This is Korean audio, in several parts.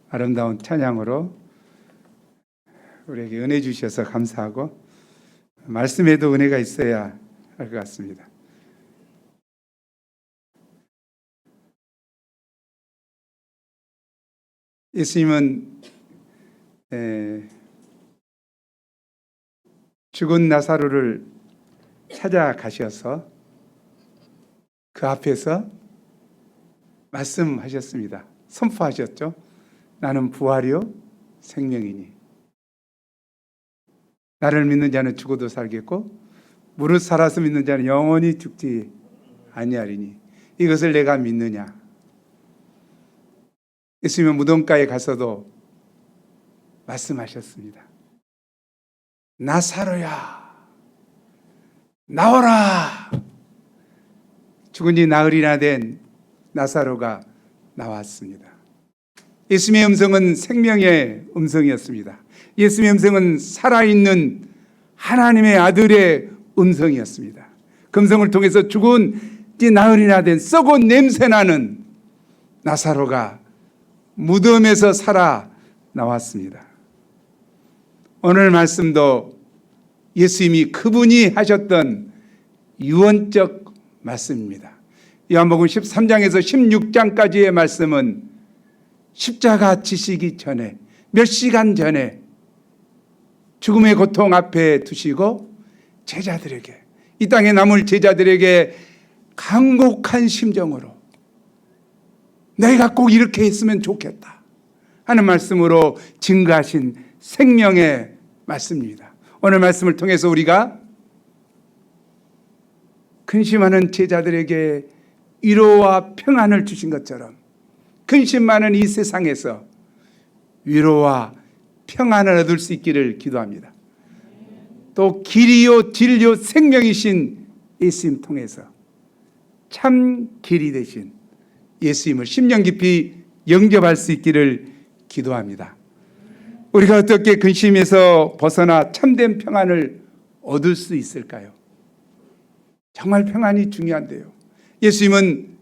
아름다운 찬양으로 우리에게 은혜 주셔서 감사하고, 말씀에도 은혜가 있어야 할 것 같습니다. 예수님은 죽은 나사로를 찾아가셔서 그 앞에서 말씀하셨습니다. 선포하셨죠. 나는 부활이요 생명이니 나를 믿는 자는 죽어도 살겠고 무릇 살아서 믿는 자는 영원히 죽지 아니하리니 이것을 내가 믿느냐. 예수님은 무덤가에 가서도 말씀하셨습니다. 나사로야 나오라. 죽은 지 나흘이나 된 나사로가 나왔습니다. 예수님의 음성은 생명의 음성이었습니다. 예수님의 음성은 살아있는 하나님의 아들의 음성이었습니다. 그 음성을 통해서 죽은 지 나흘이나 된 썩은 냄새나는 나사로가 무덤에서 살아 나왔습니다. 오늘 말씀도 예수님이 그분이 하셨던 유언적 말씀입니다. 요한복음 13장에서 16장까지의 말씀은 십자가 지시기 전에 몇 시간 전에 죽음의 고통 앞에 두시고 제자들에게, 이 땅에 남을 제자들에게 간곡한 심정으로 내가 꼭 이렇게 했으면 좋겠다 하는 말씀으로 증거하신 생명의 말씀입니다. 오늘 말씀을 통해서 우리가 근심하는 제자들에게 위로와 평안을 주신 것처럼 근심 많은 이 세상에서 위로와 평안을 얻을 수 있기를 기도합니다. 또 길이요 진리요 생명이신 예수님 통해서 참 길이 되신 예수님을 심령 깊이 영접할 수 있기를 기도합니다. 우리가 어떻게 근심에서 벗어나 참된 평안을 얻을 수 있을까요? 정말 평안이 중요한데요. 예수님은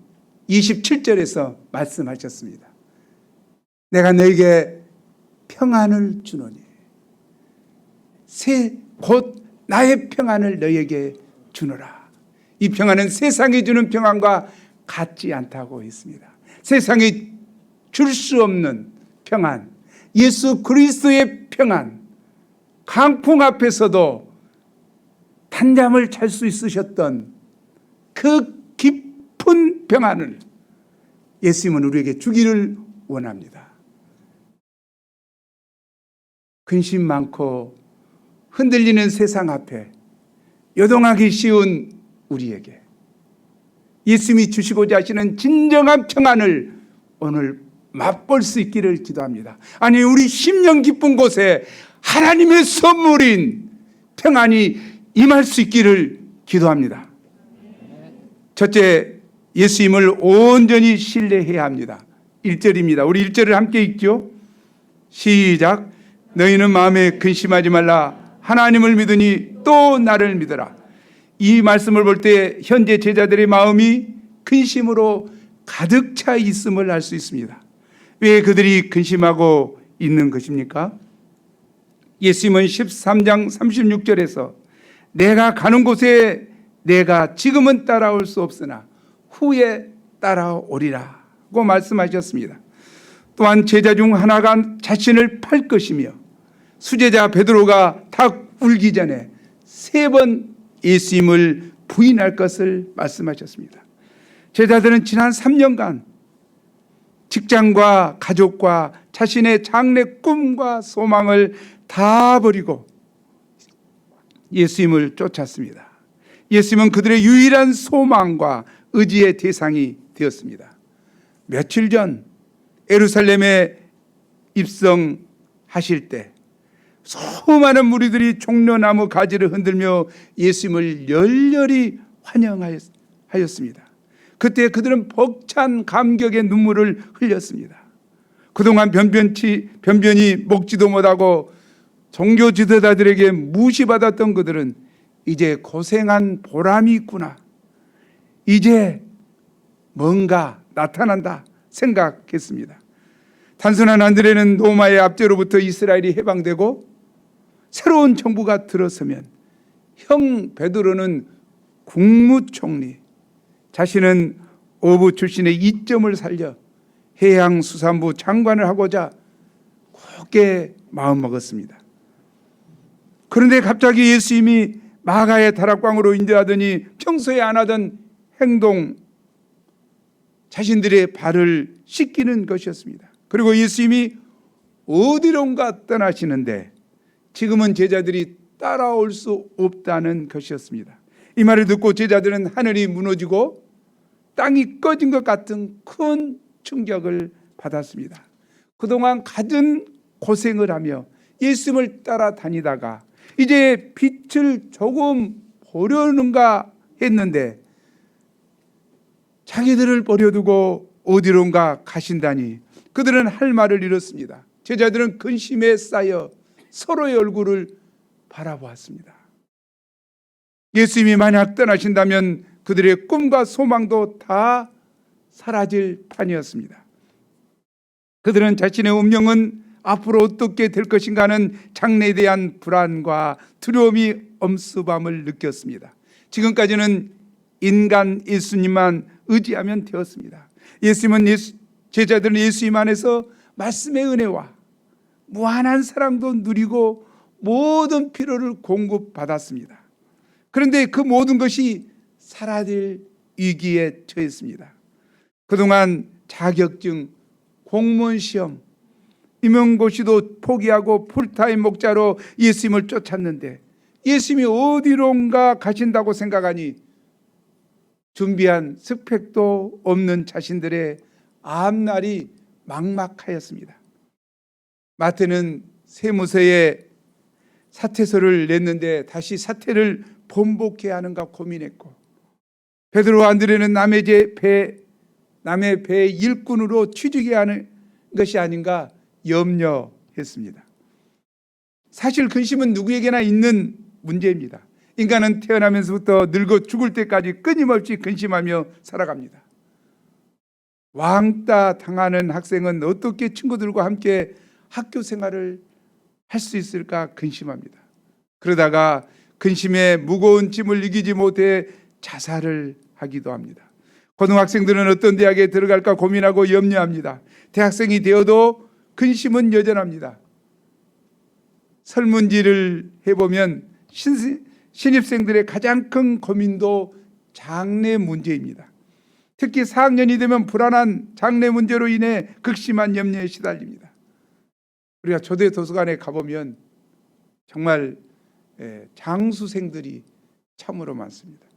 27절에서 말씀하셨습니다. 내가 너에게 평안을 주노니 곧 나의 평안을 너에게 주노라. 이 평안은 세상이 주는 평안과 같지 않다고 했습니다. 세상이 줄 수 없는 평안, 예수 그리스도의 평안, 강풍 앞에서도 단잠을 잘 수 있으셨던 그 깊은 평안을 예수님은 우리에게 주기를 원합니다. 근심 많고 흔들리는 세상 앞에 요동하기 쉬운 우리에게 예수님이 주시고자 하시는 진정한 평안을 오늘 맛볼 수 있기를 기도합니다. 아니, 우리 심령 깊은 곳에 하나님의 선물인 평안이 임할 수 있기를 기도합니다. 첫째, 예수님을 온전히 신뢰해야 합니다. 1절입니다. 우리 1절을 함께 읽죠. 시작. 너희는 마음에 근심하지 말라. 하나님을 믿으니 또 나를 믿어라. 이 말씀을 볼 때 현재 제자들의 마음이 근심으로 가득 차 있음을 알 수 있습니다. 왜 그들이 근심하고 있는 것입니까? 예수님은 13장 36절에서 내가 가는 곳에 내가 지금은 따라올 수 없으나 후에 따라오리라고 말씀하셨습니다. 또한 제자 중 하나가 자신을 팔 것이며 수제자 베드로가 닭 울기 전에 3번 예수님을 부인할 것을 말씀하셨습니다. 제자들은 지난 3년간 직장과 가족과 자신의 장래 꿈과 소망을 다 버리고 예수님을 쫓았습니다. 예수님은 그들의 유일한 소망과 의지의 대상이 되었습니다. 며칠 전 예루살렘에 입성하실 때 수많은 무리들이 종려나무 가지를 흔들며 예수님을 열렬히 환영하였습니다. 그때 그들은 벅찬 감격의 눈물을 흘렸습니다. 그동안 변변히 먹지도 못하고 종교 지도자들에게 무시받았던 그들은 이제 고생한 보람이 있구나, 이제 뭔가 나타난다 생각했습니다. 단순한 안드레는 로마의 압제로부터 이스라엘이 해방되고 새로운 정부가 들어서면 형 베드로는 국무총리, 자신은 어부 출신의 이점을 살려 해양수산부 장관을 하고자 굳게 마음먹었습니다. 그런데 갑자기 예수님이 마가의 다락방으로 인도하더니 평소에 안 하던 행동, 자신들의 발을 씻기는 것이었습니다. 그리고 예수님이 어디론가 떠나시는데 지금은 제자들이 따라올 수 없다는 것이었습니다. 이 말을 듣고 제자들은 하늘이 무너지고 땅이 꺼진 것 같은 큰 충격을 받았습니다. 그동안 갖은 고생을 하며 예수님을 따라다니다가 이제 빛을 조금 보려는가 했는데 자기들을 버려두고 어디론가 가신다니 그들은 할 말을 잃었습니다. 제자들은 근심에 쌓여 서로의 얼굴을 바라보았습니다. 예수님이 만약 떠나신다면 그들의 꿈과 소망도 다 사라질 판이었습니다. 그들은 자신의 운명은 앞으로 어떻게 될 것인가 하는 장래에 대한 불안과 두려움이 엄습함을 느꼈습니다. 지금까지는 인간 예수님만 의지하면 되었습니다. 제자들은 예수님 안에서 말씀의 은혜와 무한한 사랑도 누리고 모든 필요를 공급받았습니다. 그런데 그 모든 것이 사라질 위기에 처했습니다. 그동안 자격증, 공무원 시험, 임용고시도 포기하고 풀타임 목자로 예수님을 쫓았는데 예수님이 어디론가 가신다고 생각하니 준비한 스펙도 없는 자신들의 앞날이 막막하였습니다. 마태는 세무서에 사퇴서를 냈는데 다시 사퇴를 번복해야 하는가 고민했고, 베드로와 안드레는 남의 배 일꾼으로 취직해야 하는 것이 아닌가 염려했습니다. 사실 근심은 누구에게나 있는 문제입니다. 인간은 태어나면서부터 늙어 죽을 때까지 끊임없이 근심하며 살아갑니다. 왕따 당하는 학생은 어떻게 친구들과 함께 학교 생활을 할 수 있을까 근심합니다. 그러다가 근심에 무거운 짐을 이기지 못해 자살을 하기도 합니다. 고등학생들은 어떤 대학에 들어갈까 고민하고 염려합니다. 대학생이 되어도 근심은 여전합니다. 설문지를 해보면 신입생들의 가장 큰 고민도 장래 문제입니다. 특히 4학년이 되면 불안한 장래 문제로 인해 극심한 염려에 시달립니다. 우리가 초대 도서관에 가보면 정말 장수생들이 참으로 많습니다.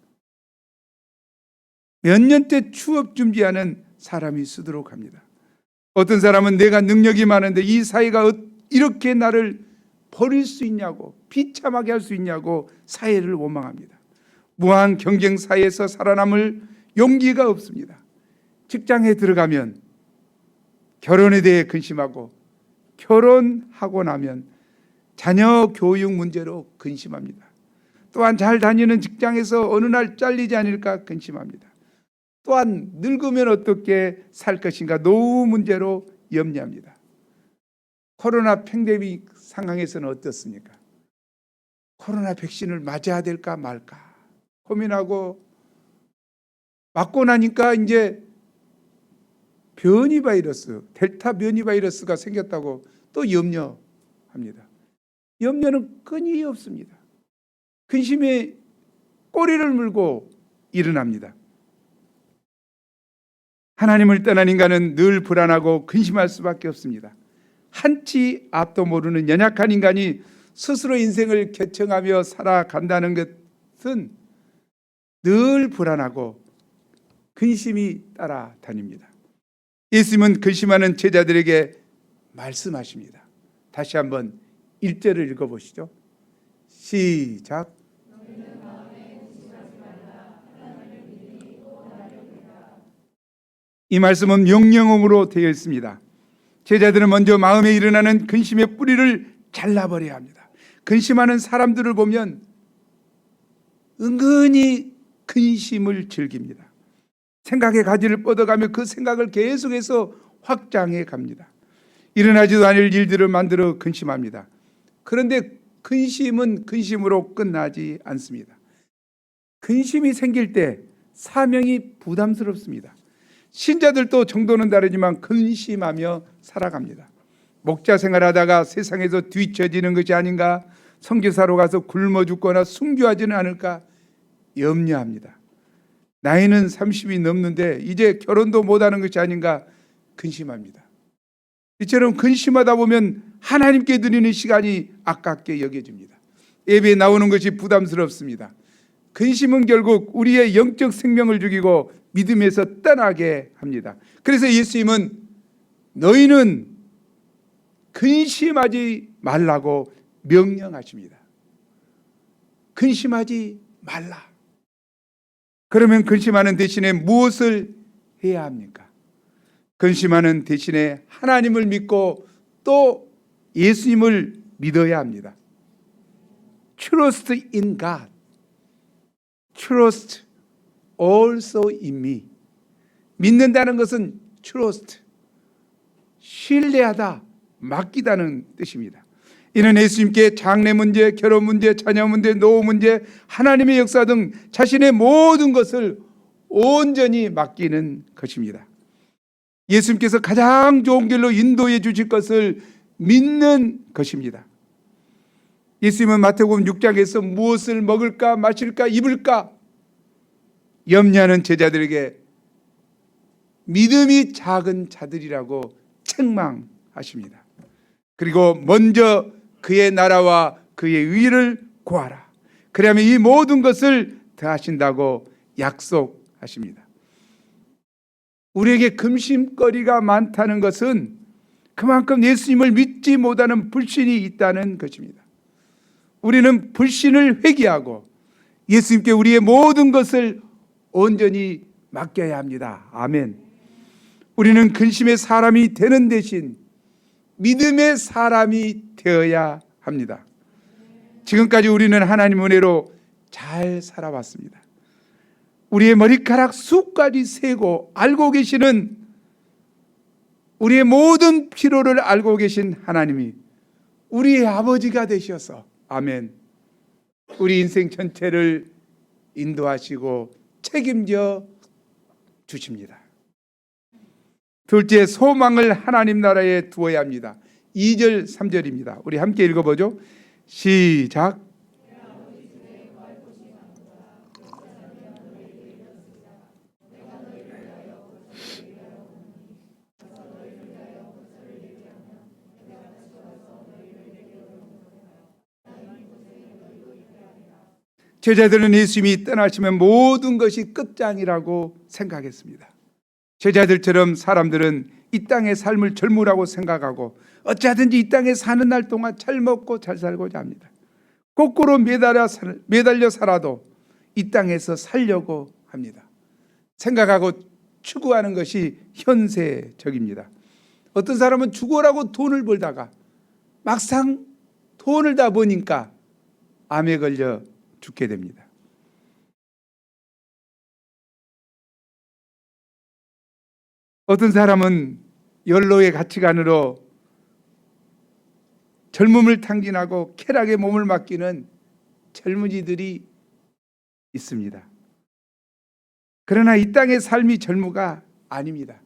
몇 년째 취업 준비하는 사람이 수두룩 합니다. 어떤 사람은 내가 능력이 많은데 이 사회가 이렇게 나를 버릴 수 있냐고, 비참하게 할 수 있냐고 사회를 원망합니다. 무한 경쟁 사회에서 살아남을 용기가 없습니다. 직장에 들어가면 결혼에 대해 근심하고, 결혼하고 나면 자녀 교육 문제로 근심합니다. 또한 잘 다니는 직장에서 어느 날 잘리지 않을까 근심합니다. 또한 늙으면 어떻게 살 것인가 노후 문제로 염려합니다. 코로나 팬데믹 상황에서는 어떻습니까? 코로나 백신을 맞아야 될까 말까 고민하고, 맞고 나니까 이제 변이 바이러스, 델타 변이 바이러스가 생겼다고 또 염려합니다. 염려는 끈이 없습니다. 근심에 꼬리를 물고 일어납니다. 하나님을 떠난 인간은 늘 불안하고 근심할 수밖에 없습니다. 한치 앞도 모르는 연약한 인간이 스스로 인생을 개척하며 살아간다는 것은 늘 불안하고 근심이 따라다닙니다. 예수님은 근심하는 제자들에게 말씀하십니다. 다시 한번 1절을 읽어보시죠. 시작. 이 말씀은 명령어로 되어 있습니다. 제자들은 먼저 마음에 일어나는 근심의 뿌리를 잘라버려야 합니다. 근심하는 사람들을 보면 은근히 근심을 즐깁니다. 생각의 가지를 뻗어가며 그 생각을 계속해서 확장해 갑니다. 일어나지도 않을 일들을 만들어 근심합니다. 그런데 근심은 근심으로 끝나지 않습니다. 근심이 생길 때 사명이 부담스럽습니다. 신자들도 정도는 다르지만 근심하며 살아갑니다. 목자 생활하다가 세상에서 뒤처지는 것이 아닌가, 선교사로 가서 굶어 죽거나 순교하지는 않을까 염려합니다. 나이는 30이 넘는데 이제 결혼도 못하는 것이 아닌가 근심합니다. 이처럼 근심하다 보면 하나님께 드리는 시간이 아깝게 여겨집니다. 예배에 나오는 것이 부담스럽습니다. 근심은 결국 우리의 영적 생명을 죽이고 믿음에서 떠나게 합니다. 그래서 예수님은 너희는 근심하지 말라고 명령하십니다. 근심하지 말라. 그러면 근심하는 대신에 무엇을 해야 합니까? 근심하는 대신에 하나님을 믿고 또 예수님을 믿어야 합니다. Trust in God. Trust also in me. 믿는다는 것은 trust, 신뢰하다, 맡기다는 뜻입니다. 이는 예수님께 장래 문제, 결혼 문제, 자녀 문제, 노후 문제, 하나님의 역사 등 자신의 모든 것을 온전히 맡기는 것입니다. 예수님께서 가장 좋은 길로 인도해 주실 것을 믿는 것입니다. 예수님은 마태복음 6장에서 무엇을 먹을까, 마실까, 입을까 염려하는 제자들에게 믿음이 작은 자들이라고 책망하십니다. 그리고 먼저 그의 나라와 그의 의를 구하라. 그러면 이 모든 것을 더하신다고 약속하십니다. 우리에게 근심거리가 많다는 것은 그만큼 예수님을 믿지 못하는 불신이 있다는 것입니다. 우리는 불신을 회개하고 예수님께 우리의 모든 것을 온전히 맡겨야 합니다. 아멘. 우리는 근심의 사람이 되는 대신 믿음의 사람이 되어야 합니다. 지금까지 우리는 하나님 은혜로 잘 살아왔습니다. 우리의 머리카락 수까지 세고 알고 계시는, 우리의 모든 필요를 알고 계신 하나님이 우리의 아버지가 되셔서 아멘, 우리 인생 전체를 인도하시고 책임져 주십니다. 둘째, 소망을 하나님 나라에 두어야 합니다. 2절 3절입니다. 우리 함께 읽어보죠. 시작. 제자들은 예수님이 떠나시면 모든 것이 끝장이라고 생각했습니다. 제자들처럼 사람들은 이 땅의 삶을 젊으라고 생각하고 어찌하든지 이 땅에 사는 날 동안 잘 먹고 잘 살고자 합니다. 거꾸로 매달려 살아도 이 땅에서 살려고 합니다. 생각하고 추구하는 것이 현세적입니다. 어떤 사람은 죽어라고 돈을 벌다가 막상 돈을 다 버니까 암에 걸려 죽게 됩니다. 어떤 사람은 연로의 가치관으로 젊음을 탕진하고 쾌락에 몸을 맡기는 젊은이들이 있습니다. 그러나 이 땅의 삶이 젊으가 아닙니다.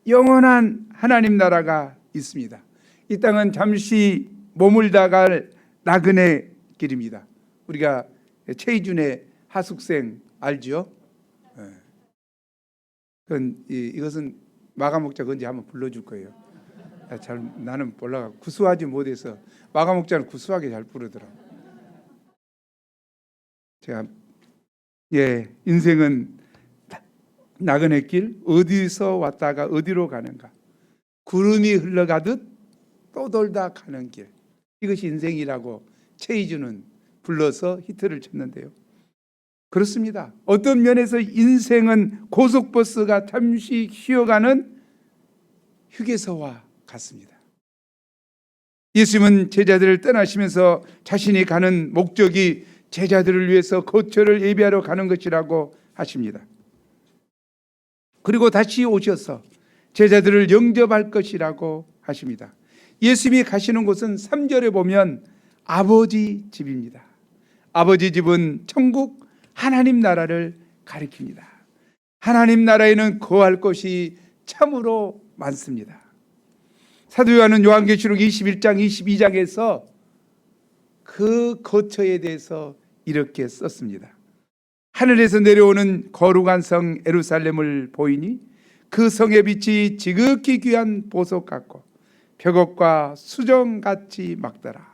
영원한 하나님 나라가 있습니다. 이 땅은 잠시 머물다 갈 나그네 길입니다. 우리가 최희준의 하숙생 알죠? 이것은 마가목자가 언제 한번 불러줄 거예요. 나는 몰라, 구수하지 못해서. 마가목자는 구수하게 잘 부르더라고. 제가 인생은 나그네 길, 어디서 왔다가 어디로 가는가, 구름이 흘러가듯 또 돌다 가는 길, 이것이 인생이라고 최희준은 불러서 히트를 쳤는데요. 그렇습니다. 어떤 면에서 인생은 고속버스가 잠시 쉬어가는 휴게소와 같습니다. 예수님은 제자들을 떠나시면서 자신이 가는 목적이 제자들을 위해서 거처를 예비하러 가는 것이라고 하십니다. 그리고 다시 오셔서 제자들을 영접할 것이라고 하십니다. 예수님이 가시는 곳은 3절에 보면 아버지 집입니다. 아버지 집은 천국 하나님 나라를 가리킵니다. 하나님 나라에는 거할 것이 참으로 많습니다. 사도 요한은 요한계시록 21장 22장에서 그 거처에 대해서 이렇게 썼습니다. 하늘에서 내려오는 거룩한 성 예루살렘을 보이니 그 성의 빛이 지극히 귀한 보석 같고 벽옥과 수정같이 막더라.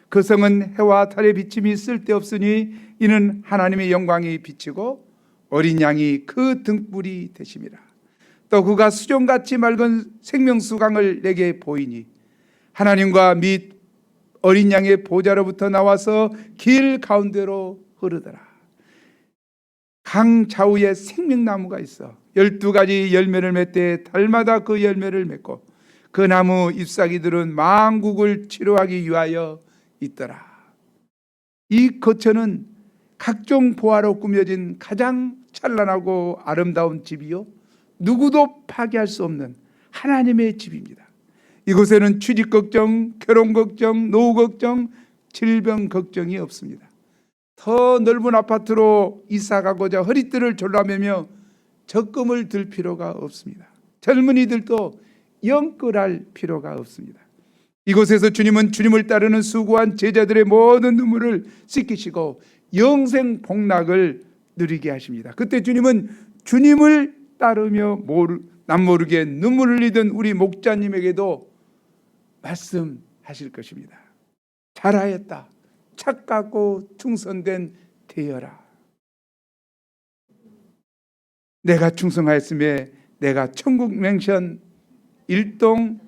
그 성은 해와 달의 비침이 쓸데없으니 이는 하나님의 영광이 비치고 어린 양이 그 등불이 되심이라. 또 그가 수정같이 맑은 생명수강을 내게 보이니 하나님과 및 어린 양의 보좌로부터 나와서 길 가운데로 흐르더라. 강 좌우에 생명나무가 있어 12가지 열매를 맺되 달마다 그 열매를 맺고 그 나무 잎사귀들은 만국을 치료하기 위하여 있더라. 이 거처는 각종 보화로 꾸며진 가장 찬란하고 아름다운 집이요 누구도 파괴할 수 없는 하나님의 집입니다. 이곳에는 취직 걱정, 결혼 걱정, 노후 걱정, 질병 걱정이 없습니다. 더 넓은 아파트로 이사 가고자 허리띠를 졸라매며 적금을 들 필요가 없습니다. 젊은이들도 영끌할 필요가 없습니다. 이곳에서 주님은 주님을 따르는 수고한 제자들의 모든 눈물을 씻기시고 영생 복락을 누리게 하십니다. 그때 주님은 주님을 따르며 남모르게 눈물을 흘리던 우리 목자님에게도 말씀하실 것입니다. 잘하였다. 착하고 충성된 되어라. 내가 충성하였음에 내가 천국 맹션 1동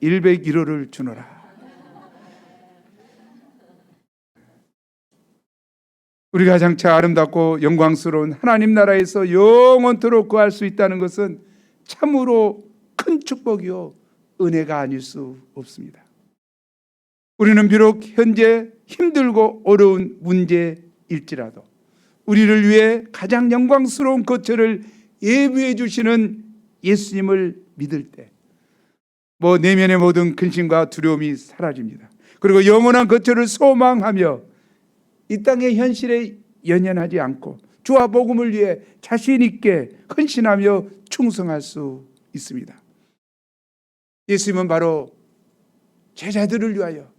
101호를 주노라. 우리가 장차 아름답고 영광스러운 하나님 나라에서 영원토록 거할 수 있다는 것은 참으로 큰 축복이요 은혜가 아닐 수 없습니다. 우리는 비록 현재 힘들고 어려운 문제일지라도 우리를 위해 가장 영광스러운 거처를 예비해 주시는 예수님을 믿을 때 내면의 모든 근심과 두려움이 사라집니다. 그리고 영원한 거처를 소망하며 이 땅의 현실에 연연하지 않고 주와 복음을 위해 자신 있게 헌신하며 충성할 수 있습니다. 예수님은 바로 제자들을 위하여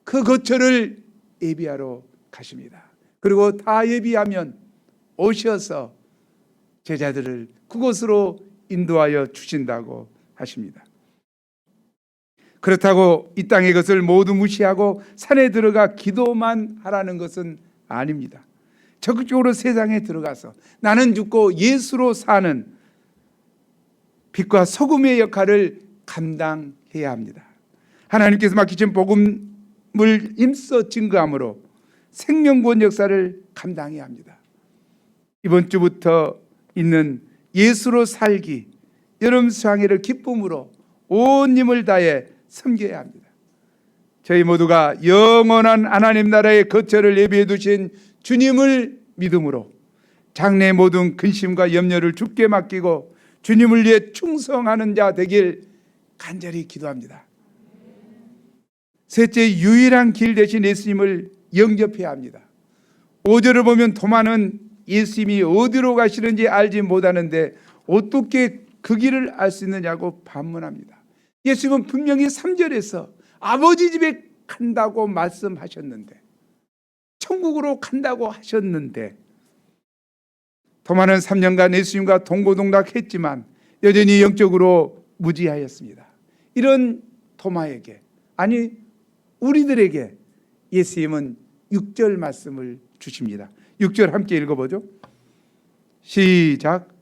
그 거처를 예비하러 가십니다. 그리고 다 예비하면 오셔서 제자들을 그곳으로 인도하여 주신다고 하십니다. 그렇다고 이 땅의 것을 모두 무시하고 산에 들어가 기도만 하라는 것은 아닙니다. 적극적으로 세상에 들어가서 나는 죽고 예수로 사는 빛과 소금의 역할을 감당해야 합니다. 하나님께서 맡기신 복음을 힘써 증거함으로 생명구원 역사를 감당해야 합니다. 이번 주부터 있는 예수로 살기 여름 수양회를 기쁨으로 온 힘을 다해 섬겨야 합니다. 저희 모두가 영원한 하나님 나라의 거처를 예비해 두신 주님을 믿음으로 장래의 모든 근심과 염려를 주께 맡기고 주님을 위해 충성하는 자 되길 간절히 기도합니다. 셋째, 유일한 길 대신 예수님을 영접해야 합니다. 5절을 보면 도마는 예수님이 어디로 가시는지 알지 못하는데 어떻게 그 길을 알 수 있느냐고 반문합니다. 예수님은 분명히 3절에서 아버지 집에 간다고 말씀하셨는데 천국으로 간다고 하셨는데 도마는 3년간 예수님과 동고동락했지만 여전히 영적으로 무지하였습니다. 이런 도마에게 아니 우리들에게 예수님은 6절 말씀을 주십니다. 6절 함께 읽어보죠. 시작.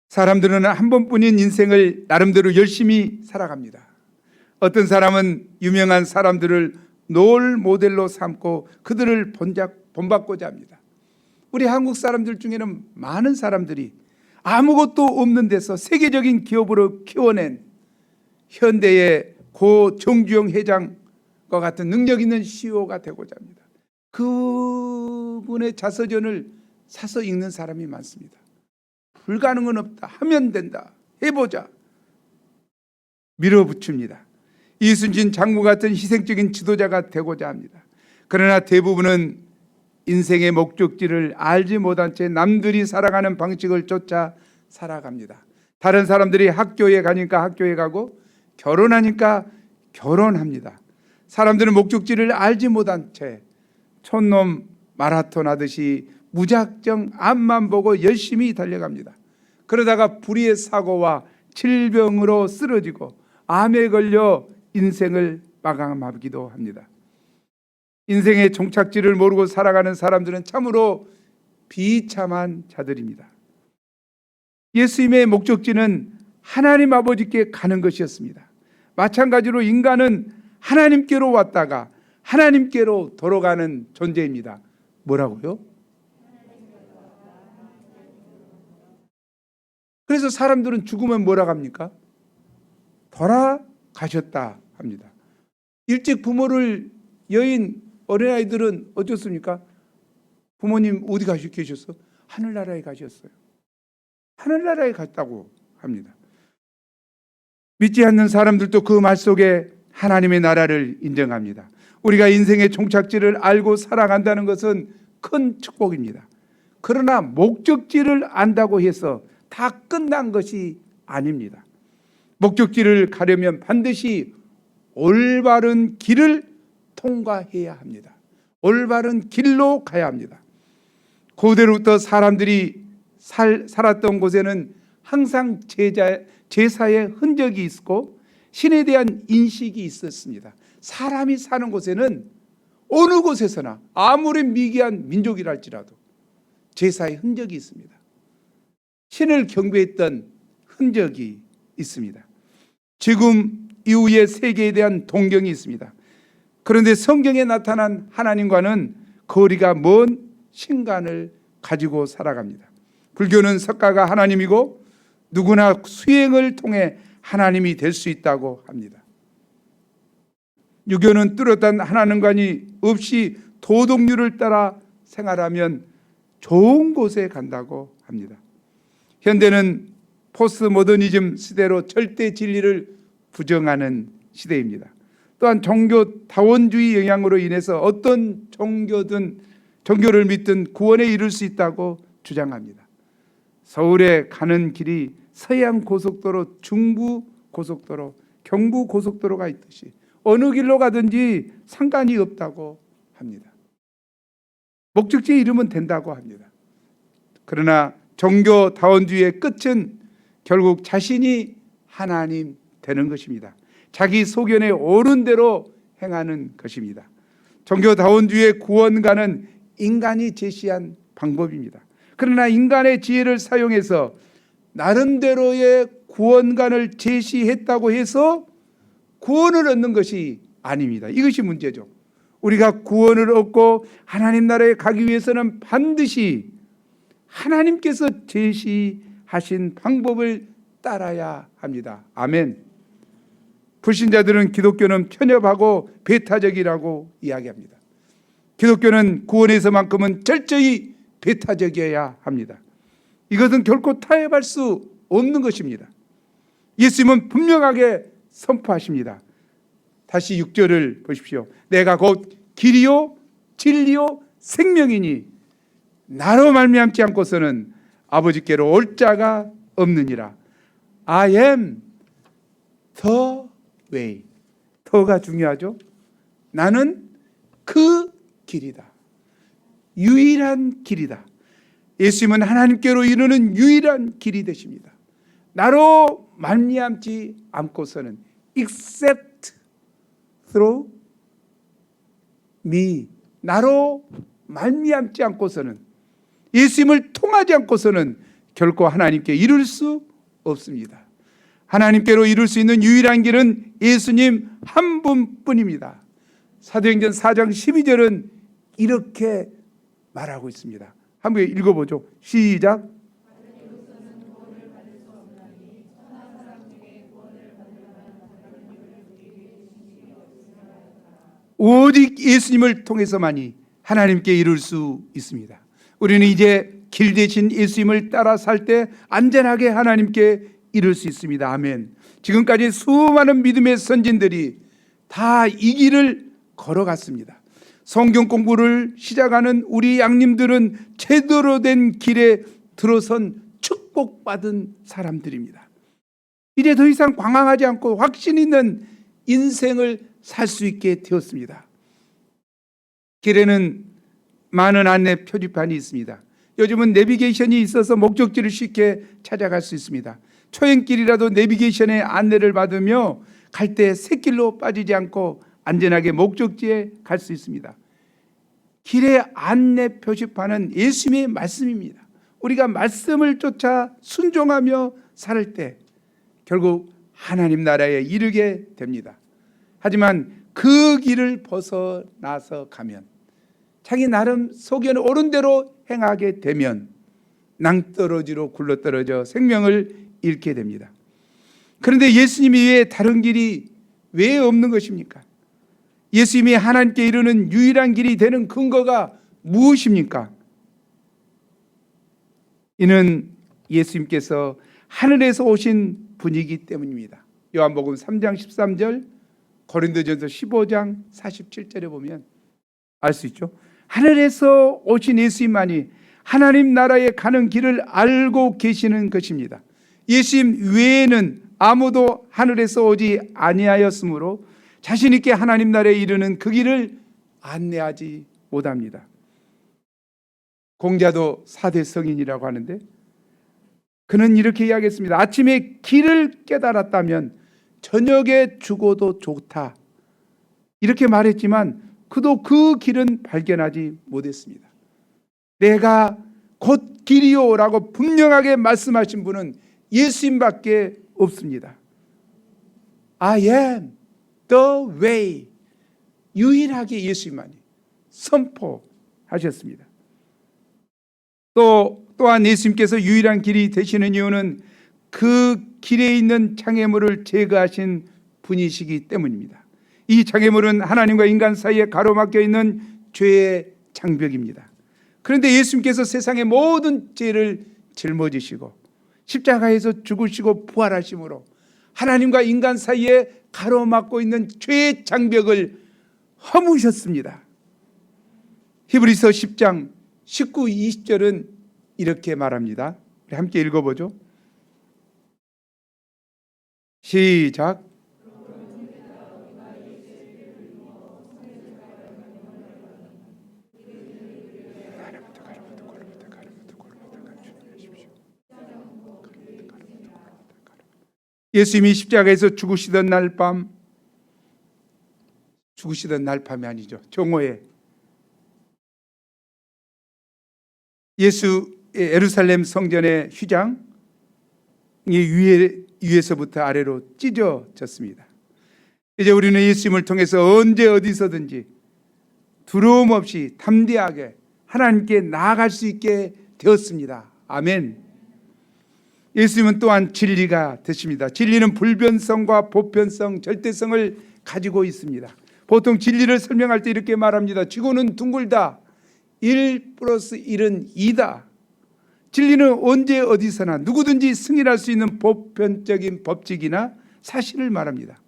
사람들은 한 번뿐인 인생을 나름대로 열심히 살아갑니다. 어떤 사람은 유명한 사람들을 롤 모델로 삼고 그들을 본받고자 합니다. 우리 한국 사람들 중에는 많은 사람들이 아무것도 없는 데서 세계적인 기업으로 키워낸 현대의 고 정주영 회장과 같은 능력 있는 CEO가 되고자 합니다. 그분의 자서전을 사서 읽는 사람이 많습니다. 불가능은 없다. 하면 된다. 해보자. 밀어붙입니다. 이순신 장군 같은 희생적인 지도자가 되고자 합니다. 그러나 대부분은 인생의 목적지를 알지 못한 채 남들이 살아가는 방식을 쫓아 살아갑니다. 다른 사람들이 학교에 가니까 학교에 가고 결혼하니까 결혼합니다. 사람들은 목적지를 알지 못한 채 촌놈 마라톤 하듯이 무작정 앞만 보고 열심히 달려갑니다. 그러다가 불의의 사고와 질병으로 쓰러지고 암에 걸려 인생을 마감하기도 합니다. 인생의 종착지를 모르고 살아가는 사람들은 참으로 비참한 자들입니다. 예수님의 목적지는 하나님 아버지께 가는 것이었습니다. 마찬가지로 인간은 하나님께로 왔다가 하나님께로 돌아가는 존재입니다. 뭐라고요? 그래서 사람들은 죽으면 뭐라고 합니까? 돌아가셨다 합니다. 일찍 부모를 여인 어린아이들은 어떻습니까? 부모님 어디 계셨어? 하늘나라에 가셨어요. 하늘나라에 갔다고 합니다. 믿지 않는 사람들도 그 말 속에 하나님의 나라를 인정합니다. 우리가 인생의 종착지를 알고 살아간다는 것은 큰 축복입니다. 그러나 목적지를 안다고 해서 다 끝난 것이 아닙니다. 목적지를 가려면 반드시 올바른 길을 통과해야 합니다. 올바른 길로 가야 합니다. 고대로부터 사람들이 살았던 곳에는 항상 제사의 흔적이 있고 신에 대한 인식이 있었습니다. 사람이 사는 곳에는 어느 곳에서나 아무리 미개한 민족이랄지라도 제사의 흔적이 있습니다. 신을 경배했던 흔적이 있습니다. 지금 이후의 세계에 대한 동경이 있습니다. 그런데 성경에 나타난 하나님과는 거리가 먼 신간을 가지고 살아갑니다. 불교는 석가가 하나님이고 누구나 수행을 통해 하나님이 될 수 있다고 합니다. 유교는 뚜렷한 하나님관이 없이 도덕률을 따라 생활하면 좋은 곳에 간다고 합니다. 현대는 포스트모더니즘 시대로 절대 진리를 부정하는 시대입니다. 또한 종교 다원주의 영향으로 인해서 어떤 종교를 믿든 구원에 이를 수 있다고 주장합니다. 서울에 가는 길이 서해안 고속도로, 중부 고속도로, 경부 고속도로가 있듯이 어느 길로 가든지 상관이 없다고 합니다. 목적지에 이르면 된다고 합니다. 그러나 종교 다원주의의 끝은 결국 자신이 하나님 되는 것입니다. 자기 소견에 옳은 대로 행하는 것입니다. 종교 다원주의의 구원가는 인간이 제시한 방법입니다. 그러나 인간의 지혜를 사용해서 나름대로의 구원관을 제시했다고 해서 구원을 얻는 것이 아닙니다. 이것이 문제죠. 우리가 구원을 얻고 하나님 나라에 가기 위해서는 반드시 하나님께서 제시하신 방법을 따라야 합니다. 아멘. 불신자들은 기독교는 편협하고 배타적이라고 이야기합니다. 기독교는 구원에서만큼은 철저히 배타적이어야 합니다. 이것은 결코 타협할 수 없는 것입니다. 예수님은 분명하게 선포하십니다. 다시 6절을 보십시오. 내가 곧 길이요 진리요 생명이니 나로 말미암지 않고서는 아버지께로 올 자가 없느니라. I am the way. 더가 중요하죠. 나는 그 길이다. 유일한 길이다. 예수님은 하나님께로 이르는 유일한 길이 되십니다. 나로 말미암지 않고서는 except through me. 나로 말미암지 않고서는, 예수님을 통하지 않고서는 결코 하나님께 이룰 수 없습니다. 하나님께로 이룰 수 있는 유일한 길은 예수님 한 분뿐입니다. 사도행전 4장 12절은 이렇게 말하고 있습니다. 한번 읽어보죠. 시작. 오직 예수님을 통해서만이 하나님께 이룰 수 있습니다. 우리는 이제 길 대신 예수님을 따라 살 때 안전하게 하나님께 이룰 수 있습니다. 아멘. 지금까지 수많은 믿음의 선진들이 다 이 길을 걸어갔습니다. 성경 공부를 시작하는 우리 양님들은 제대로 된 길에 들어선 축복받은 사람들입니다. 이제 더 이상 방황하지 않고 확신 있는 인생을 살 수 있게 되었습니다. 길에는 많은 안내 표지판이 있습니다. 요즘은 내비게이션이 있어서 목적지를 쉽게 찾아갈 수 있습니다. 초행길이라도 내비게이션의 안내를 받으며 갈 때 샛길로 빠지지 않고 안전하게 목적지에 갈 수 있습니다. 길의 안내 표지판은 예수님의 말씀입니다. 우리가 말씀을 쫓아 순종하며 살 때 결국 하나님 나라에 이르게 됩니다. 하지만 그 길을 벗어나서 가면, 자기 나름 속에는 옳은 대로 행하게 되면 낭떠러지로 굴러떨어져 생명을 잃게 됩니다. 그런데 예수님이 왜 다른 길이 왜 없는 것입니까? 예수님이 하나님께 이르는 유일한 길이 되는 근거가 무엇입니까? 이는 예수님께서 하늘에서 오신 분이기 때문입니다. 요한복음 3장 13절, 고린도전서 15장 47절에 보면 알 수 있죠. 하늘에서 오신 예수님만이 하나님 나라에 가는 길을 알고 계시는 것입니다. 예수님 외에는 아무도 하늘에서 오지 아니하였으므로 자신 있게 하나님 나라에 이르는 그 길을 안내하지 못합니다. 공자도 4대 성인이라고 하는데 그는 이렇게 이야기했습니다. 아침에 길을 깨달았다면 저녁에 죽어도 좋다, 이렇게 말했지만 그도 그 길은 발견하지 못했습니다. 내가 곧 길이요 라고 분명하게 말씀하신 분은 예수님밖에 없습니다. I am the way, 유일하게 예수님만이 선포하셨습니다. 또한 예수님께서 유일한 길이 되시는 이유는 그 길에 있는 장애물을 제거하신 분이시기 때문입니다. 이 장애물은 하나님과 인간 사이에 가로막혀 있는 죄의 장벽입니다. 그런데 예수님께서 세상의 모든 죄를 짊어지시고 십자가에서 죽으시고 부활하심으로 하나님과 인간 사이에 가로막고 있는 죄의 장벽을 허무셨습니다. 히브리서 10장 19, 20절은 이렇게 말합니다. 우리 함께 읽어보죠. 시작. 예수님이 십자가에서 죽으시던 날밤, 죽으시던 날밤이 아니죠, 정오에 예수 예루살렘 성전의 휘장이 위에서부터 아래로 찢어졌습니다. 이제 우리는 예수님을 통해서 언제 어디서든지 두려움 없이 담대하게 하나님께 나아갈 수 있게 되었습니다. 아멘. 예수님은 또한 진리가 되십니다. 진리는 불변성과 보편성, 절대성을 가지고 있습니다. 보통 진리를 설명할 때 이렇게 말합니다. 지구는 둥글다. 1 플러스 1은 2다. 진리는 언제 어디서나 누구든지 승인할 수 있는 보편적인 법칙이나 사실을 말합니다.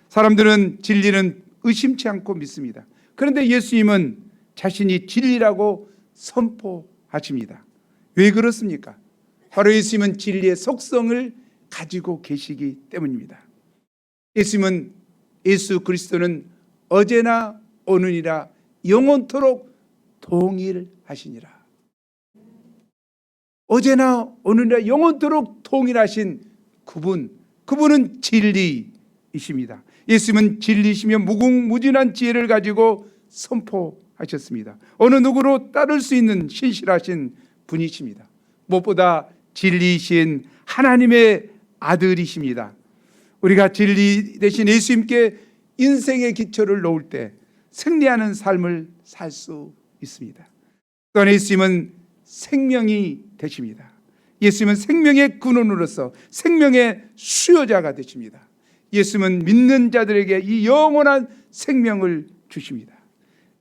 사람들은 진리는 의심치 않고 믿습니다. 그런데 예수님은 자신이 진리라고 선포하십니다. 왜 그렇습니까? 바로 예수님은 진리의 속성을 가지고 계시기 때문입니다. 예수 그리스도는 어제나 오늘이라 영원토록 동일하시니라. 어제나 오늘이라 영원토록 동일하신 그분은 진리이십니다. 예수님은 진리시며 무궁무진한 지혜를 가지고 선포하셨습니다. 어느 누구로 따를 수 있는 신실하신 분이십니다. 무엇보다 진리이신 하나님의 아들이십니다. 우리가 진리 대신 예수님께 인생의 기초를 놓을 때 승리하는 삶을 살 수 있습니다. 또한 예수님은 생명이 되십니다. 예수님은 생명의 근원으로서 생명의 수요자가 되십니다. 예수님은 믿는 자들에게 이 영원한 생명을 주십니다.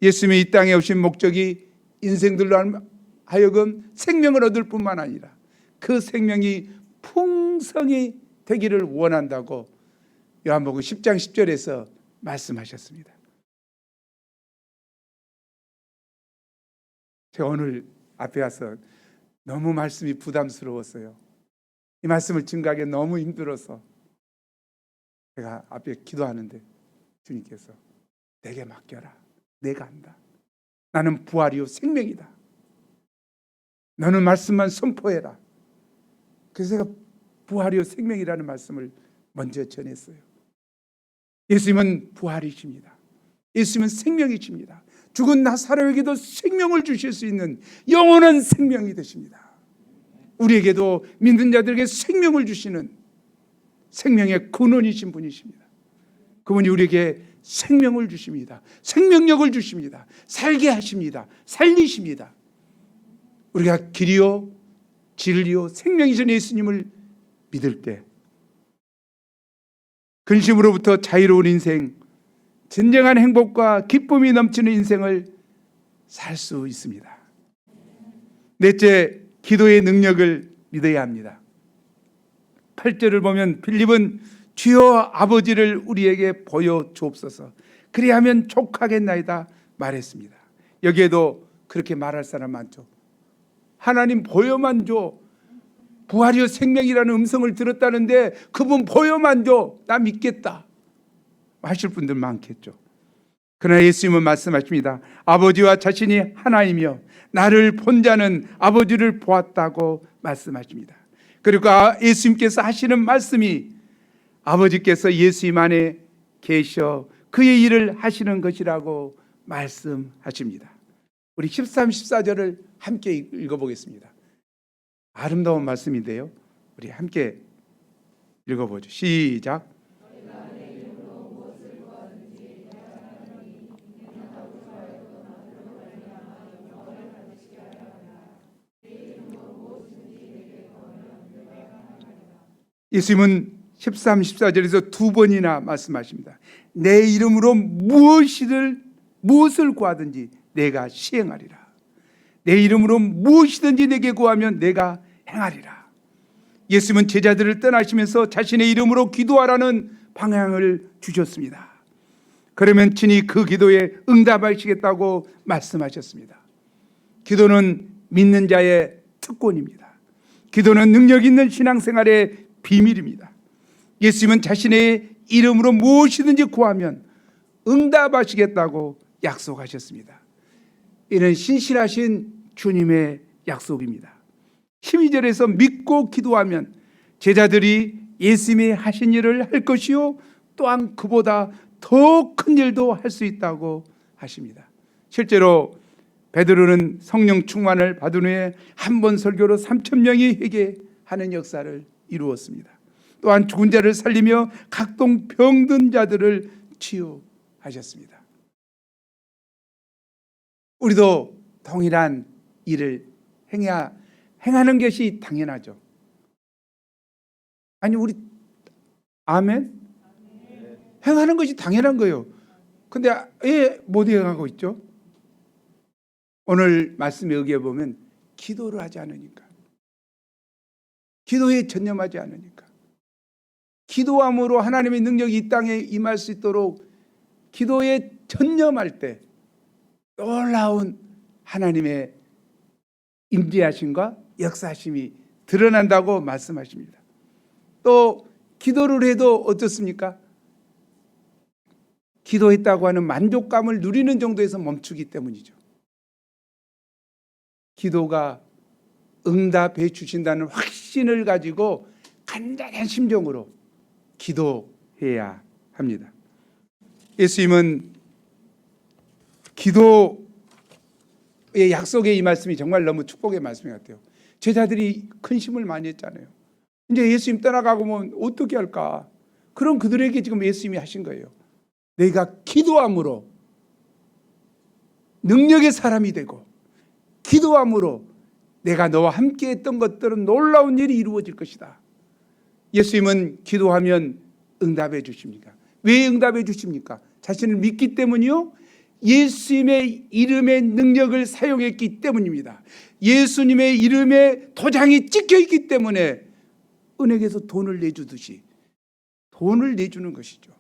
예수님이 이 땅에 오신 목적이 인생들로 하여금 생명을 얻을 뿐만 아니라 그 생명이 풍성히 되기를 원한다고 요한복음 10장 10절에서 말씀하셨습니다. 제가 오늘 앞에 와서 너무 말씀이 부담스러웠어요. 이 말씀을 증거하기 너무 힘들어서 제가 앞에 기도하는데 주님께서 내게 맡겨라. 내가 한다. 나는 부활이요 생명이다. 너는 말씀만 선포해라. 그래서 제가 부활이요 생명이라는 말씀을 먼저 전했어요. 예수님은 부활이십니다. 예수님은 생명이십니다. 죽은 나사로에게도 생명을 주실 수 있는 영원한 생명이 되십니다. 우리에게도 믿는 자들에게 생명을 주시는 생명의 근원이신 분이십니다. 그분이 우리에게 생명을 주십니다. 생명력을 주십니다. 살게 하십니다. 살리십니다. 우리가 길이요 진리요 생명이신 예수님을 믿을 때 근심으로부터 자유로운 인생, 진정한 행복과 기쁨이 넘치는 인생을 살 수 있습니다. 넷째, 기도의 능력을 믿어야 합니다. 8절을 보면 빌립은 주여 아버지를 우리에게 보여 주옵소서 그리하면 족하겠나이다 말했습니다. 여기에도 그렇게 말할 사람 많죠. 하나님 보여만 줘. 부활이요 생명이라는 음성을 들었다는데 그분 보여만 줘. 나 믿겠다 하실 분들 많겠죠. 그러나 예수님은 말씀하십니다. 아버지와 자신이 하나이며 나를 본 자는 아버지를 보았다고 말씀하십니다. 그리고 예수님께서 하시는 말씀이 아버지께서 예수님 안에 계셔 그의 일을 하시는 것이라고 말씀하십니다. 우리 13, 14절을 함께 읽어보겠습니다. 아름다운 말씀인데요. 우리 함께 읽어보죠. 시작. 예수님은 13, 14절에서 두 번이나 말씀하십니다. 내 이름으로 무엇을 구하든지 내가 시행하리라. 내 이름으로 무엇이든지 내게 구하면 내가 행하리라. 예수님은 제자들을 떠나시면서 자신의 이름으로 기도하라는 방향을 주셨습니다. 그러면 친히 그 기도에 응답하시겠다고 말씀하셨습니다. 기도는 믿는 자의 특권입니다. 기도는 능력 있는 신앙생활의 비밀입니다. 예수님은 자신의 이름으로 무엇이든지 구하면 응답하시겠다고 약속하셨습니다. 이는 신실하신 주님의 약속입니다. 12절에서 믿고 기도하면 제자들이 예수님이 하신 일을 할 것이요 또한 그보다 더 큰 일도 할 수 있다고 하십니다. 실제로 베드로는 성령 충만을 받은 후에 한 번 설교로 3,000명이 회개하는 역사를 이루었습니다. 또한 죽은 자를 살리며 각종 병든 자들을 치유하셨습니다. 우리도 동일한 일을 행하는 것이 당연하죠. 아니 우리 아멘? 행하는 것이 당연한 거예요. 근데 왜 못 행하고 있죠? 오늘 말씀에 의해 보면 기도를 하지 않으니까, 기도에 전념하지 않으니까, 기도함으로 하나님의 능력이 이 땅에 임할 수 있도록 기도에 전념할 때 놀라운 하나님의 임재하심과 역사하심이 드러난다고 말씀하십니다. 또 기도를 해도 어떻습니까? 기도했다고 하는 만족감을 누리는 정도에서 멈추기 때문이죠. 기도가 응답해 주신다는 확신을 가지고 간절한 심정으로 기도해야 합니다. 예수님은 기도의 약속의 이 말씀이 정말 너무 축복의 말씀 같아요. 제자들이 근심을 많이 했잖아요. 이제 예수님 떠나가고 면 어떻게 할까? 그럼 그들에게 지금 예수님이 하신 거예요. 너희가 기도함으로 능력의 사람이 되고 기도함으로 내가 너와 함께 했던 것들은 놀라운 일이 이루어질 것이다. 예수님은 기도하면 응답해 주십니까? 왜 응답해 주십니까? 자신을 믿기 때문이요? 예수님의 이름의 능력을 사용했기 때문입니다. 예수님의 이름에 도장이 찍혀 있기 때문에 은행에서 돈을 내주듯이 돈을 내주는 것이죠.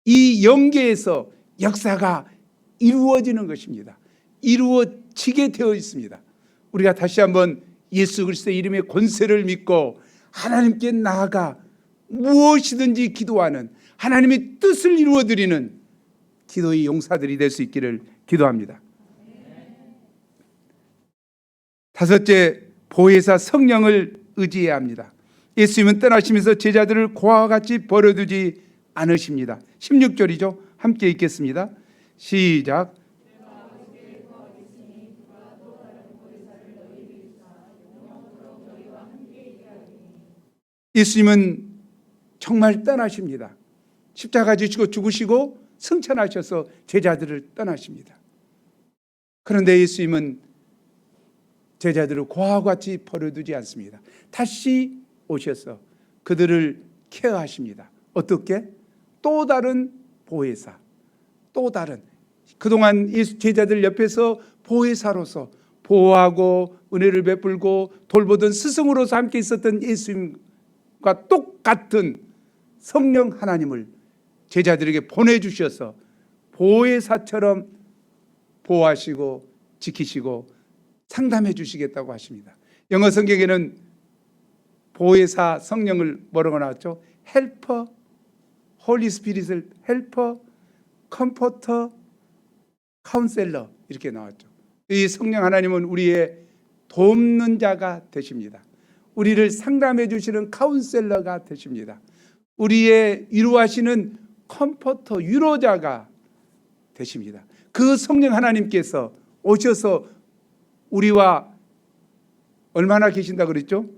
이 영계에서 역사가 이루어지는 것입니다. 이루어지게 되어 있습니다. 우리가 다시 한번 예수 그리스도의 이름의 권세를 믿고 하나님께 나아가 무엇이든지 기도하는 하나님의 뜻을 이루어드리는 기도의 용사들이 될 수 있기를 기도합니다. 다섯째, 보혜사 성령을 의지해야 합니다. 예수님은 떠나시면서 제자들을 고아와 같이 버려두지 않으십니다. 16절이죠. 함께 읽겠습니다. 시작. 예수님은 정말 떠나십니다. 십자가 지시고 죽으시고 승천하셔서 제자들을 떠나십니다. 그런데 예수님은 제자들을 고아와 같이 버려두지 않습니다. 다시 오셔서 그들을 케어하십니다. 어떻게? 또 다른 보혜사, 또 다른 그동안 제자들 옆에서 보혜사로서 보호하고 은혜를 베풀고 돌보던 스승으로서 함께 있었던 예수님과 똑같은 성령 하나님을 제자들에게 보내주셔서 보혜사처럼 보호하시고 지키시고 상담해 주시겠다고 하십니다. 영어 성경에는 보혜사 성령을 뭐라고 나왔죠? 헬퍼, 홀리 스피릿을 헬퍼, 컴포터, 카운셀러 이렇게 나왔죠. 이 성령 하나님은 우리의 돕는 자가 되십니다. 우리를 상담해 주시는 카운셀러가 되십니다. 우리의 위로하시는 컴포터, 위로자가 되십니다. 그 성령 하나님께서 오셔서 우리와 얼마나 계신다고 그랬죠?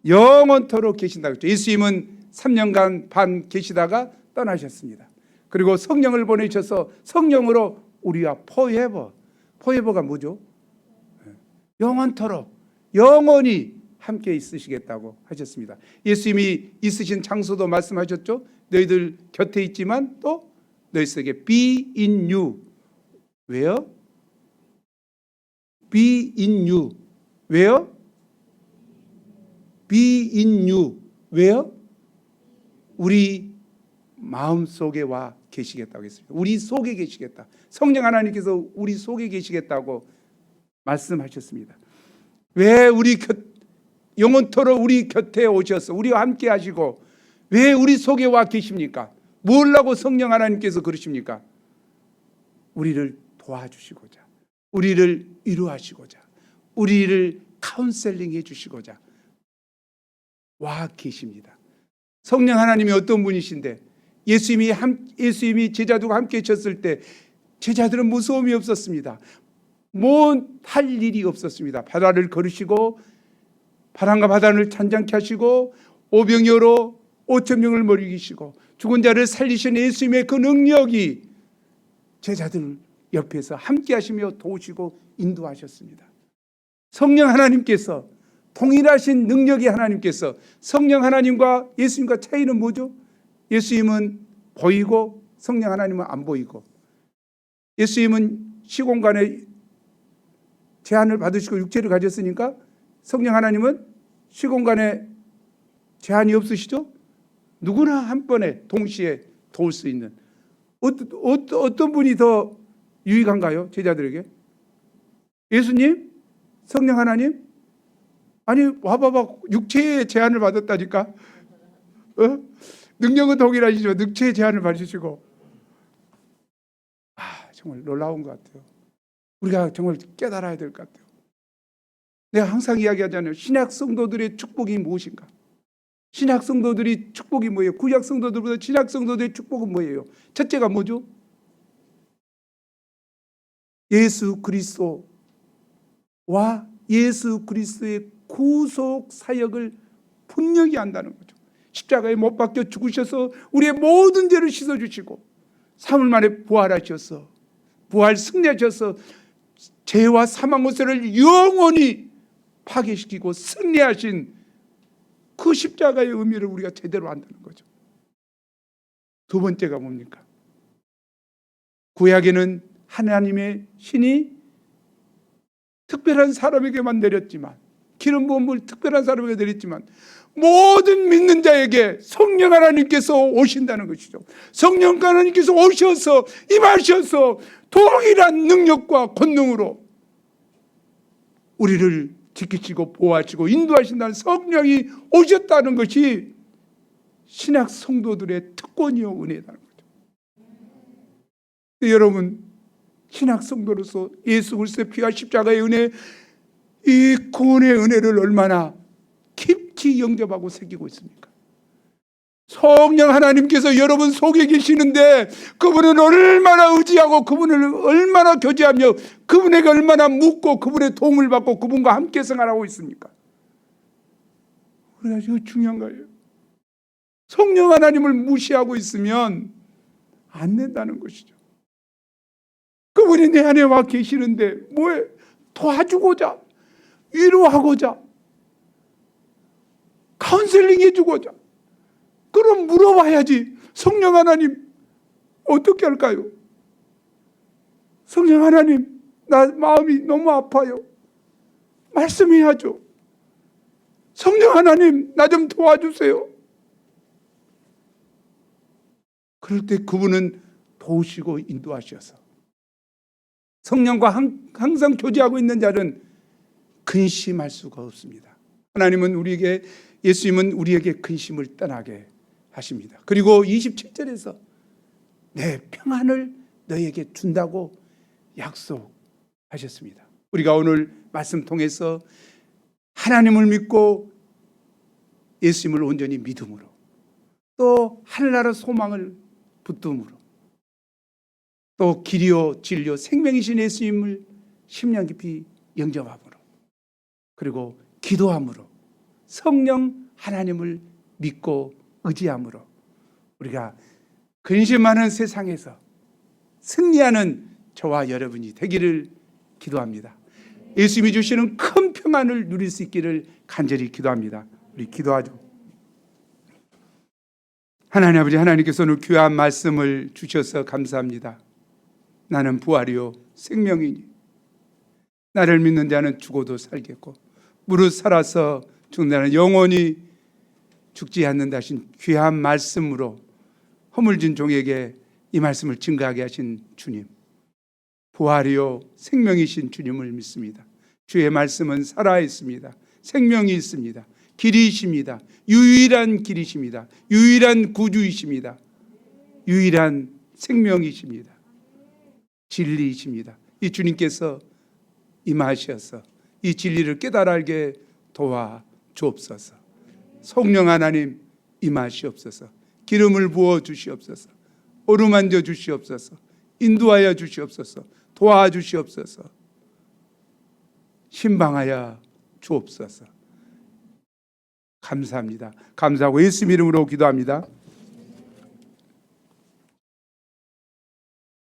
영원토록 계신다고 했죠. 예수님은 3년간 반 계시다가 떠나셨습니다. 그리고 성령을 보내셔서 성령으로 우리와 포에버가 뭐죠? 영원토록 영원히 함께 있으시겠다고 하셨습니다. 예수님이 있으신 장소도 말씀하셨죠. 너희들 곁에 있지만 또 너희 속에 be in you. 왜요? be in you. 왜요? be in you. 왜요? 우리 마음속에 와 계시겠다고 했습니다. 우리 속에 계시겠다. 성령 하나님께서 우리 속에 계시겠다고 말씀하셨습니다. 왜 우리 영원토록 우리 곁에 오셔서 우리와 함께 하시고 왜 우리 속에 와 계십니까? 뭐라고 성령 하나님께서 그러십니까? 우리를 도와주시고자, 우리를 위로하시고자, 우리를 카운셀링 해주시고자 와 계십니다. 성령 하나님이 어떤 분이신데 예수님이 제자들과 함께 있었을 때 제자들은 무서움이 없었습니다. 할 일이 없었습니다. 바다를 걸으시고 바람과 바다를 잔잔케 하시고 오병이어로 5,000명을 먹이시고 죽은 자를 살리신 예수님의 그 능력이 제자들 옆에서 함께 하시며 도우시고 인도하셨습니다. 성령 하나님께서 동일하신 능력의 하나님께서 성령 하나님과 예수님과 차이는 뭐죠? 예수님은 보이고 성령 하나님은 안 보이고 예수님은 시공간에 제한을 받으시고 육체를 가졌으니까 성령 하나님은 시공간에 제한이 없으시죠? 누구나 한 번에 동시에 도울 수 있는 어떤 분이 더 유익한가요? 제자들에게? 예수님? 성령 하나님? 아니 와봐봐 육체의 제한을 받았다니까. 능력은 동일하시죠. 육체의 제한을 받으시고 정말 놀라운 것 같아요. 우리가 정말 깨달아야 될 것 같아요. 내가 항상 이야기하잖아요. 신약 성도들의 축복이 무엇인가? 신약 성도들이 축복이 뭐예요? 구약 성도들보다 신약 성도들의 축복은 뭐예요? 첫째가 뭐죠? 예수 그리스도와 예수 그리스도의 구속 사역을 분명히 한다는 거죠. 십자가에 못 박혀 죽으셔서 우리의 모든 죄를 씻어주시고 3일 만에 부활하셔서 부활 승리하셔서 죄와 사망 권세를 영원히 파괴시키고 승리하신 그 십자가의 의미를 우리가 제대로 안다는 거죠. 두 번째가 뭡니까? 구약에는 하나님의 신이 특별한 사람에게만 내렸지만, 기름 부은 물 특별한 사람에게 내렸지만, 모든 믿는 자에게 성령 하나님께서 오신다는 것이죠. 성령 하나님께서 오셔서 임하셔서 동일한 능력과 권능으로 우리를 지키시고 보호하시고 인도하신다는 성령이 오셨다는 것이 신약 성도들의 특권이요 은혜라는 거죠. 여러분, 신약 성도로서 예수 그리스도의 피와 십자가의 은혜, 이 구원의 은혜를 얼마나 깊이 영접하고 새기고 있습니까? 성령 하나님께서 여러분 속에 계시는데 그분은 얼마나 의지하고 그분을 얼마나 교제하며 그분에게 얼마나 묻고 그분의 도움을 받고 그분과 함께 생활하고 있습니까? 우리가 이거 중요한 거예요. 성령 하나님을 무시하고 있으면 안 된다는 것이죠. 그분이 내 안에 와 계시는데 뭐에 도와주고자, 위로하고자, 카운셀링 해주고자, 그럼 물어봐야지. 성령 하나님 어떻게 할까요? 성령 하나님, 나 마음이 너무 아파요. 말씀해야죠. 성령 하나님, 나 좀 도와주세요. 그럴 때 그분은 도우시고 인도하셔서 성령과 항상 교제하고 있는 자는 근심할 수가 없습니다. 하나님은 우리에게, 예수님은 우리에게 근심을 떠나게 하십니다. 그리고 27절에서 내 평안을 너에게 준다고 약속하셨습니다. 우리가 오늘 말씀 통해서 하나님을 믿고 예수님을 온전히 믿음으로, 또 하늘나라 소망을 붙듦으로, 또 길이요 진리요 생명이신 예수님을 심령 깊이 영접함으로, 그리고 기도함으로, 성령 하나님을 믿고 의지함으로 우리가 근심하는 세상에서 승리하는 저와 여러분이 되기를 기도합니다. 예수님이 주시는 큰 평안을 누릴 수 있기를 간절히 기도합니다. 우리 기도하죠. 하나님 아버지, 하나님께서 오늘 귀한 말씀을 주셔서 감사합니다. 나는 부활이요 생명이니 나를 믿는 자는 죽어도 살겠고 무릇 살아서 죽는 영원히 죽지 않는다 하신 귀한 말씀으로 허물진 종에게 이 말씀을 증거하게 하신 주님, 부활이요 생명이신 주님을 믿습니다. 주의 말씀은 살아있습니다. 생명이 있습니다. 길이십니다. 유일한 길이십니다. 유일한 구주이십니다. 유일한 생명이십니다. 진리이십니다. 이 주님께서 임하셔서 이 진리를 깨달아 알게 도와 주옵소서. 성령 하나님 임하시옵소서. 기름을 부어 주시옵소서. 어루만져 주시옵소서. 인도하여 주시옵소서. 도와주시옵소서. 신방하여 주옵소서. 감사합니다. 감사하고 예수 이름으로 기도합니다.